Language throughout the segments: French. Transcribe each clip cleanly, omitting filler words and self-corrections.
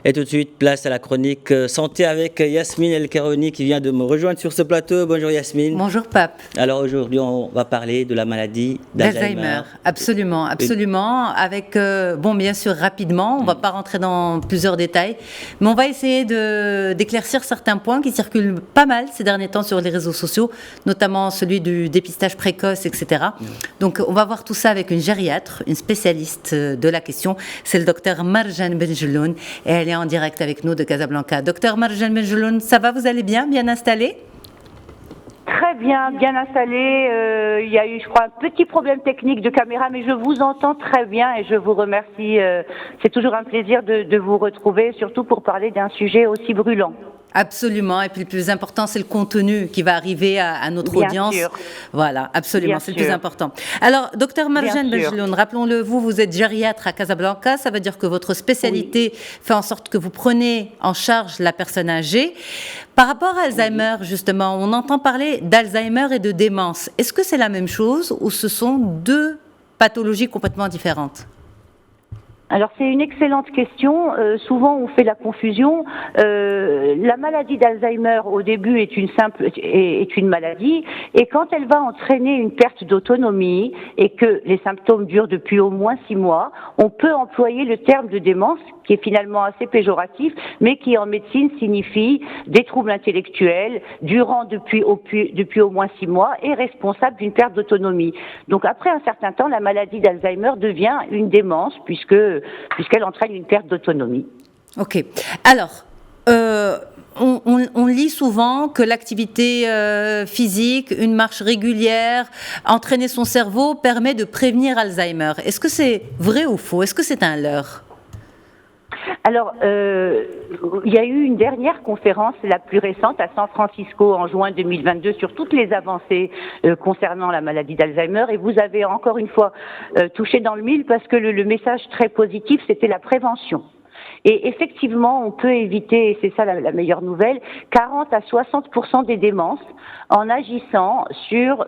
Et tout de suite, place à la chronique santé avec Yasmine El-Karouni qui vient de me rejoindre sur ce plateau. Bonjour Yasmine. Bonjour Pape. Alors aujourd'hui, on va parler de la maladie d'Alzheimer. Absolument, absolument. Avec, bien sûr, rapidement, on ne va pas rentrer dans plusieurs détails, mais on va essayer d'éclaircir certains points qui circulent pas mal ces derniers temps sur les réseaux sociaux, notamment celui du dépistage précoce, etc. Donc on va voir tout ça avec une gériatre, une spécialiste de la question. C'est le docteur Marjane Benjeloun et elle est en direct avec nous de Casablanca. Docteur Marjane Benjeloun, ça va, vous allez bien installé? Très bien, bien installé. Il y a eu, je crois, un petit problème technique de caméra, mais je vous entends très bien et je vous remercie. C'est toujours un plaisir de vous retrouver, surtout pour parler d'un sujet aussi brûlant. Absolument, et puis le plus important, c'est le contenu qui va arriver à notre Bien audience. Sûr. Voilà, absolument, Bien c'est le sûr. plus important. Alors, docteur Marjane Benjeloun, rappelons-le, vous êtes gériatre à Casablanca, ça veut dire que votre spécialité fait en sorte que vous prenez en charge la personne âgée. Par rapport à Alzheimer, justement, on entend parler d'Alzheimer et de démence. Est-ce que c'est la même chose ou ce sont deux pathologies complètement différentes ? Alors c'est une excellente question. Souvent on fait la confusion. La maladie d'Alzheimer au début est une maladie, et quand elle va entraîner une perte d'autonomie et que les symptômes durent depuis au moins 6 mois, on peut employer le terme de démence, qui est finalement assez péjoratif, mais qui en médecine signifie des troubles intellectuels durant depuis au moins 6 mois et responsable d'une perte d'autonomie. Donc après un certain temps, la maladie d'Alzheimer devient une démence puisqu'elle entraîne une perte d'autonomie. Ok. Alors, on lit souvent que l'activité physique, une marche régulière, entraîner son cerveau permet de prévenir Alzheimer. Est-ce que c'est vrai ou faux? Est-ce que c'est un leurre? Alors, il y a eu une dernière conférence, la plus récente, à San Francisco en juin 2022, sur toutes les avancées concernant la maladie d'Alzheimer. Et vous avez encore une fois touché dans le mille, parce que le message très positif, c'était la prévention. Et effectivement, on peut éviter, et c'est ça la meilleure nouvelle, 40 à 60% des démences en agissant sur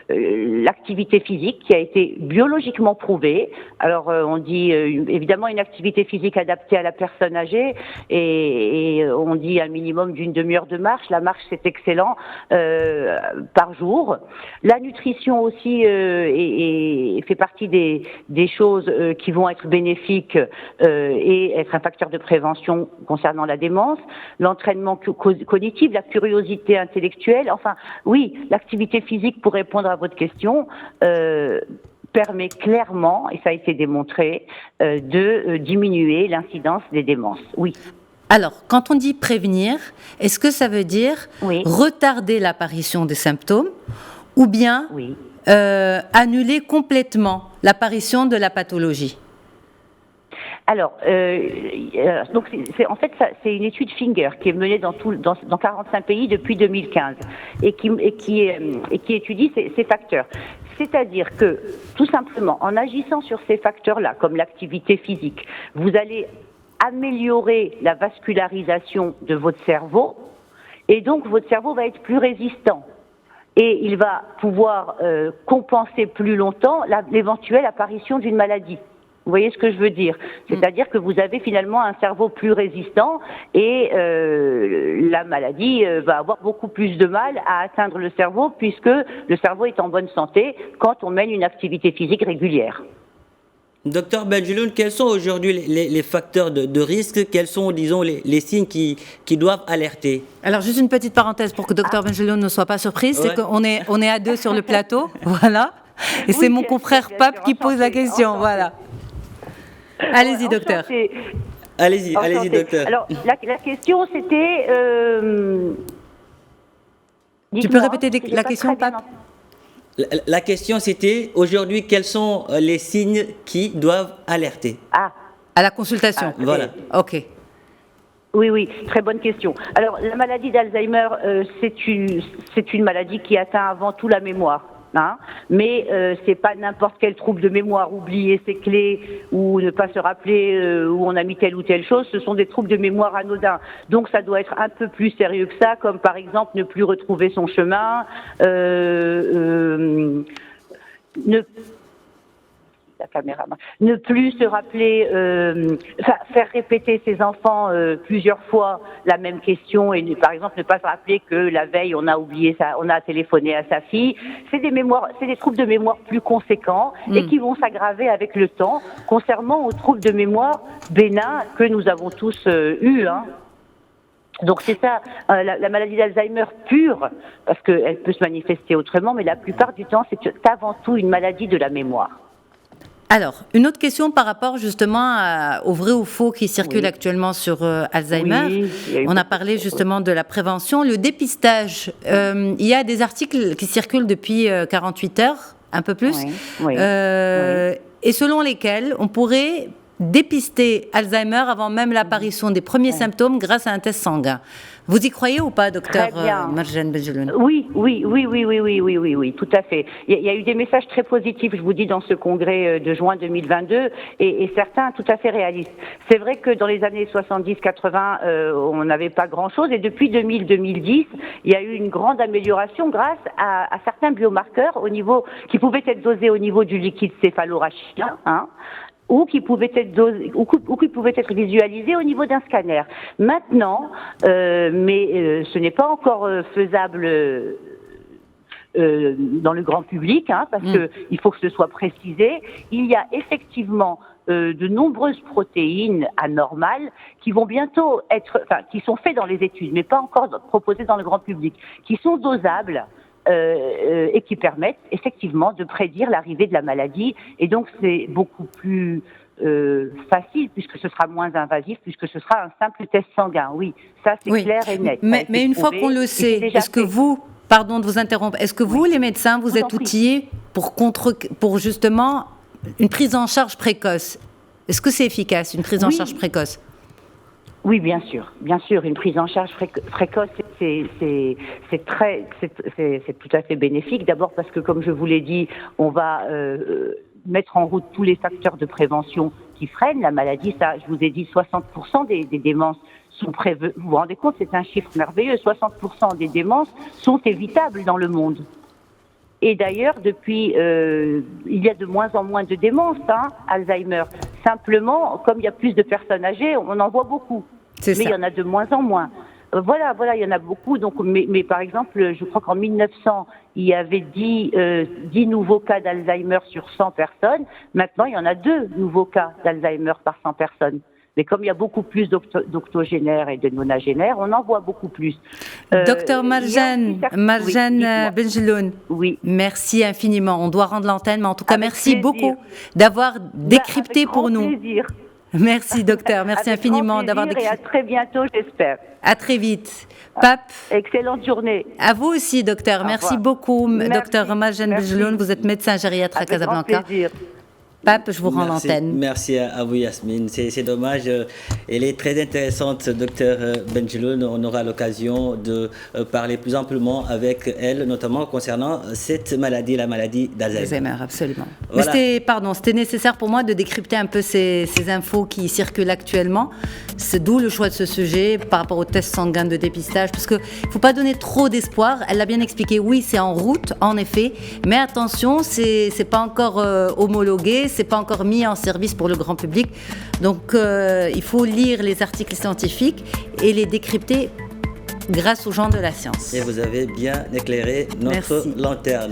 l'activité physique qui a été biologiquement prouvée. Alors, on dit évidemment une activité physique adaptée à la personne âgée, et on dit un minimum d'une demi-heure de marche. La marche, c'est excellent, par jour. La nutrition aussi fait partie des choses qui vont être bénéfiques et être un facteur de prévention concernant la démence, l'entraînement cognitif, la curiosité intellectuelle. Enfin, oui, l'activité physique, pour répondre à votre question, permet clairement, et ça a été démontré, de diminuer l'incidence des démences. Oui. Alors, quand on dit prévenir, est-ce que ça veut dire retarder l'apparition des symptômes ou bien annuler complètement l'apparition de la pathologie? Alors, donc c'est une étude Finger qui est menée dans 45 pays depuis 2015 et qui étudie ces facteurs. C'est-à-dire que, tout simplement, en agissant sur ces facteurs-là, comme l'activité physique, vous allez améliorer la vascularisation de votre cerveau, et donc votre cerveau va être plus résistant. Et il va pouvoir compenser plus longtemps l'éventuelle apparition d'une maladie. Vous voyez ce que je veux dire? C'est-à-dire que vous avez finalement un cerveau plus résistant, et la maladie va avoir beaucoup plus de mal à atteindre le cerveau, puisque le cerveau est en bonne santé quand on mène une activité physique régulière. Docteur Benjeloun, quels sont aujourd'hui les facteurs de risque? Quels sont, disons, les signes qui doivent alerter? Alors, juste une petite parenthèse pour que docteur Benjeloun ne soit pas surprise, c'est qu'on est à deux sur le plateau, voilà, et c'est mon confrère Pape qui pose la question, voilà. Allez-y, docteur. Allez-y, docteur. Alors, la question, c'était... Tu peux répéter la question, Pape? La question, c'était, aujourd'hui, quels sont les signes qui doivent alerter? À la consultation. Voilà. OK. Oui, très bonne question. Alors, la maladie d'Alzheimer, c'est une maladie qui atteint avant tout la mémoire. Mais c'est pas n'importe quel trouble de mémoire, oublier ses clés ou ne pas se rappeler où on a mis telle ou telle chose. Ce sont des troubles de mémoire anodins. Donc ça doit être un peu plus sérieux que ça, comme par exemple ne plus retrouver son chemin, la caméra marche. Ne plus se rappeler, faire répéter ses enfants plusieurs fois la même question et par exemple ne pas se rappeler que la veille on a téléphoné à sa fille. C'est des troubles de mémoire plus conséquents et qui vont s'aggraver avec le temps, concernant aux troubles de mémoire bénins que nous avons tous eus. Donc c'est ça, la maladie d'Alzheimer pure, parce qu'elle peut se manifester autrement, mais la plupart du temps, c'est avant tout une maladie de la mémoire. Alors, une autre question par rapport justement au vrai ou faux qui circule actuellement sur Alzheimer. Oui, on a parlé justement de la prévention. Le dépistage, il y a des articles qui circulent depuis 48 heures, un peu plus, et selon lesquels on pourrait dépister Alzheimer avant même l'apparition des premiers symptômes grâce à un test sanguin. Vous y croyez ou pas, docteur Marjane Benjeloun? Oui, tout à fait. Il y a eu des messages très positifs, je vous dis, dans ce congrès de juin 2022, et certains tout à fait réalistes. C'est vrai que dans les années 70-80, on n'avait pas grand-chose, et depuis 2000-2010, il y a eu une grande amélioration grâce à certains biomarqueurs qui pouvaient être dosés au niveau du liquide céphalorachidien, ou qui pouvaient être visualisés au niveau d'un scanner. Maintenant, mais ce n'est pas encore faisable dans le grand public, parce que il faut que ce soit précisé. Il y a effectivement de nombreuses protéines anormales qui vont bientôt qui sont faites dans les études, mais pas encore proposées dans le grand public, qui sont dosables. Et qui permettent effectivement de prédire l'arrivée de la maladie. Et donc c'est beaucoup plus facile puisque ce sera moins invasif, puisque ce sera un simple test sanguin. Oui, ça c'est clair et net. Mais une fois qu'on le sait, est-ce que vous, pardon de vous interrompre, est-ce que vous, les médecins, vous êtes outillés pour justement une prise en charge précoce? Est-ce que c'est efficace, une prise en charge précoce? Oui, bien sûr, une prise en charge précoce, c'est tout à fait bénéfique. D'abord parce que, comme je vous l'ai dit, on va mettre en route tous les facteurs de prévention qui freinent la maladie. Ça, je vous ai dit, 60% des démences sont prévues. Vous vous rendez compte, c'est un chiffre merveilleux. 60% des démences sont évitables dans le monde. Et d'ailleurs, depuis, il y a de moins en moins de démences, Alzheimer. Simplement, comme il y a plus de personnes âgées, on en voit beaucoup. Mais il y en a de moins en moins. Voilà, il y en a beaucoup. Donc, mais par exemple, je crois qu'en 1900, il y avait 10 nouveaux cas d'Alzheimer sur 100 personnes. Maintenant, il y en a 2 nouveaux cas d'Alzheimer par 100 personnes. Mais comme il y a beaucoup plus d'octogénaires et de nonagénaires, on en voit beaucoup plus. Docteur Marjane Benjeloun, merci infiniment. On doit rendre l'antenne, mais en tout cas, merci beaucoup d'avoir décrypté pour nous. Plaisir. Merci, docteur. Merci infiniment d'avoir décrypté. Et à très bientôt, j'espère. À très vite. Pape. Excellente journée. À vous aussi, docteur. Merci beaucoup, docteur Marjane Benjeloun. Vous êtes médecin gériatre à Casablanca. Avec grand plaisir. Pape, je vous rends l'antenne. Merci à vous, Yasmine. C'est dommage. Elle est très intéressante, docteur Benjeloun. On aura l'occasion de parler plus amplement avec elle, notamment concernant cette maladie, la maladie d'Alzheimer. Absolument. Voilà. Mais c'était nécessaire pour moi de décrypter un peu ces infos qui circulent actuellement. C'est d'où le choix de ce sujet par rapport au test sanguin de dépistage, parce qu'il ne faut pas donner trop d'espoir. Elle l'a bien expliqué. Oui, c'est en route, en effet. Mais attention, c'est pas encore homologué. C'est pas encore mis en service pour le grand public. Donc, il faut lire les articles scientifiques et les décrypter grâce aux gens de la science. Et vous avez bien éclairé notre lanterne.